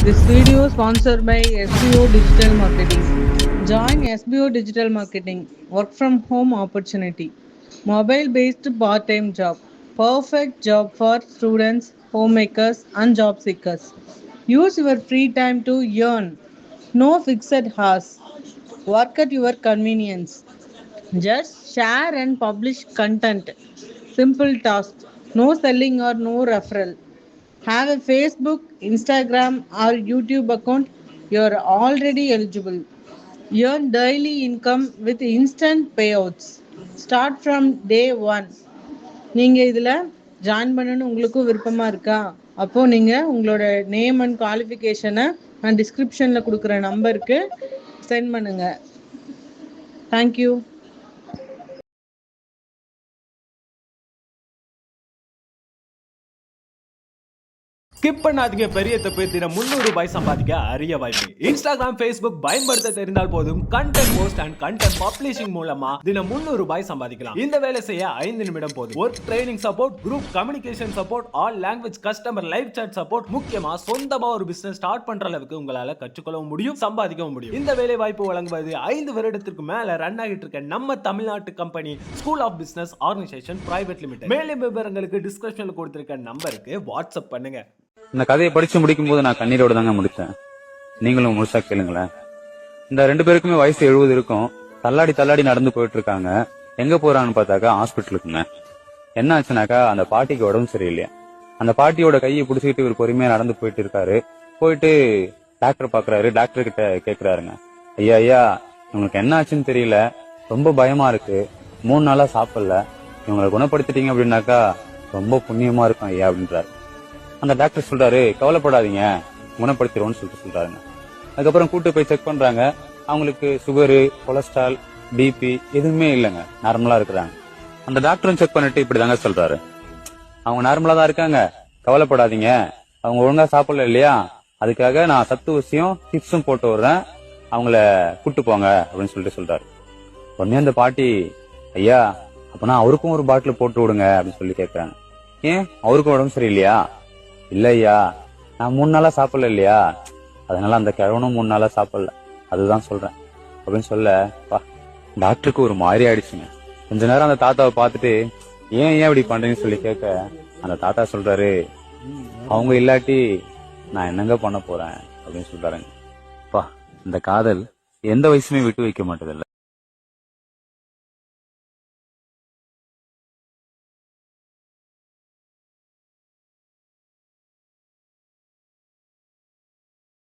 This video is sponsored by SBO Digital Marketing. Join SBO Digital Marketing. Work from home opportunity. Mobile based part time job. Perfect job for students, homemakers, and job seekers. Use your free time to earn. No fixed hours. Work at your convenience. Just share and publish content. Simple task. No selling or no referral. Have a Facebook, Instagram, or YouTube account. You're already eligible. Earn daily income with instant payouts. Start from day one. நீங்கள் இதில் join பண்ணணும்னு உங்களுக்கும் விருப்பமாக இருக்கா? அப்போது நீங்கள் உங்களோட name and குவாலிஃபிகேஷனை நான் டிஸ்கிரிப்ஷனில் கொடுக்குற நம்பருக்கு சென்ட் பண்ணுங்கள். தேங்க்யூ. ஸ்கிப் பண்ணாதீங்க. பெரிய தப்பு. தினம் 300 ரூபாய் சம்பாதிக்க அரிய வாய்ப்பு. இன்ஸ்டாகிராம், ஃபேஸ்புக் பயன்படுத்த தெரிந்தால் போதும் content post and content publishing மூலமா தினம் 300 ரூபாய் சம்பாதிக்கலாம். இந்த வேலை செய்ய 5 நிமிடம் போதும். Work training support, group communication support, all language customer live chat support, முக்கியமா சொந்தமா ஒரு பிசினஸ் ஸ்டார்ட் பண்ற அளவுக்கு உங்களால கற்றுக்கொள்ளவும் முடியும், சம்பாதிக்கவும் முடியும். இந்த வேலை வாய்ப்பு வழங்குவது 5 வருடத்திற்கு மேல ரன் ஆகிட்டு இருக்க நம்ம தமிழ்நாட்டு company school of business organisation private limited. மேலும் விவரங்களுக்கு டிஸ்கிரிப்ஷன்ல கொடுத்திருக்க நம்பருக்கு வாட்ஸ்அப் பண்ணுங்க. இந்த கதையை படிச்சு முடிக்கும் போது நான் கண்ணீரோட தாங்க முடிச்சேன். நீங்களும் முழுசா கேளுங்களேன். இந்த 2 பேருக்குமே வயசு 70 இருக்கும். தள்ளாடி நடந்து போயிட்டு இருக்காங்க. எங்க போறாங்கன்னு பார்த்தாக்கா ஹாஸ்பிட்டலுக்குங்க. என்ன ஆச்சுனாக்கா அந்த பாட்டிக்கு உடம்பு சரியில்லையா. அந்த பாட்டியோட கையை பிடிச்சிக்கிட்டு இவர் பொறுமையா நடந்து போயிட்டு இருக்காரு. போயிட்டு டாக்டர் பாக்குறாரு. டாக்டர் கிட்ட கேக்குறாருங்க, ஐயா இவங்களுக்கு என்ன ஆச்சுன்னு தெரியல, ரொம்ப பயமா இருக்கு, 3 நாளா சாப்பிடல, இவங்களை குணப்படுத்திட்டீங்க அப்படின்னாக்கா ரொம்ப புண்ணியமா இருக்கும் ஐயா அப்படின்றாரு. அந்த டாக்டர் சொல்றாரு, கவலைப்படாதீங்க, குணப்படுத்திடுவோம்னு சொல்றாருங்க. அதுக்கப்புறம் கூட்டு போய் செக் பண்றாங்க. அவங்களுக்கு சுகரு, கொலஸ்ட்ரால், பிபி எதுவுமே இல்லைங்க, நார்மலா இருக்கிறாங்க. அந்த டாக்டரும் செக் பண்ணிட்டு இப்படிதாங்க சொல்றாரு, அவங்க நார்மலா தான் இருக்காங்க, கவலைப்படாதீங்க, அவங்க ஒழுங்கா சாப்பிடல இல்லையா, அதுக்காக நான் சத்து ஊசியும் சிப்ஸும் போட்டு விடுறேன், அவங்கள கூட்டு போங்க அப்படின்னு சொல்றாரு. உடனே அந்த பாட்டி, ஐயா அப்பனா அவருக்கும் ஒரு பாட்டில் போட்டு விடுங்க அப்படின்னு சொல்லி கேட்கறாங்க. ஏன் அவருக்கும் உடம்பு சரியில்லையா? இல்ல ஐயா, நான் 3 நாளா சாப்பிடல இல்லையா, அதனால அந்த கிழவனும் 3 நாளா சாப்பிடல, அதுதான் சொல்றேன் அப்படின்னு சொல்ல டாக்டருக்கு ஒரு மாதிரி ஆயிடுச்சுங்க. கொஞ்ச நேரம் அந்த தாத்தாவை பார்த்துட்டு ஏன் இப்படி பண்றீங்கன்னு சொல்லி கேட்க அந்த தாத்தா சொல்றாரு, அவங்க இல்லாட்டி நான் என்னங்க பண்ண போறேன் அப்படின்னு சொல்றாருங்க. இந்த காதல் எந்த வயசுமே விட்டு வைக்க மாட்டதில்ல.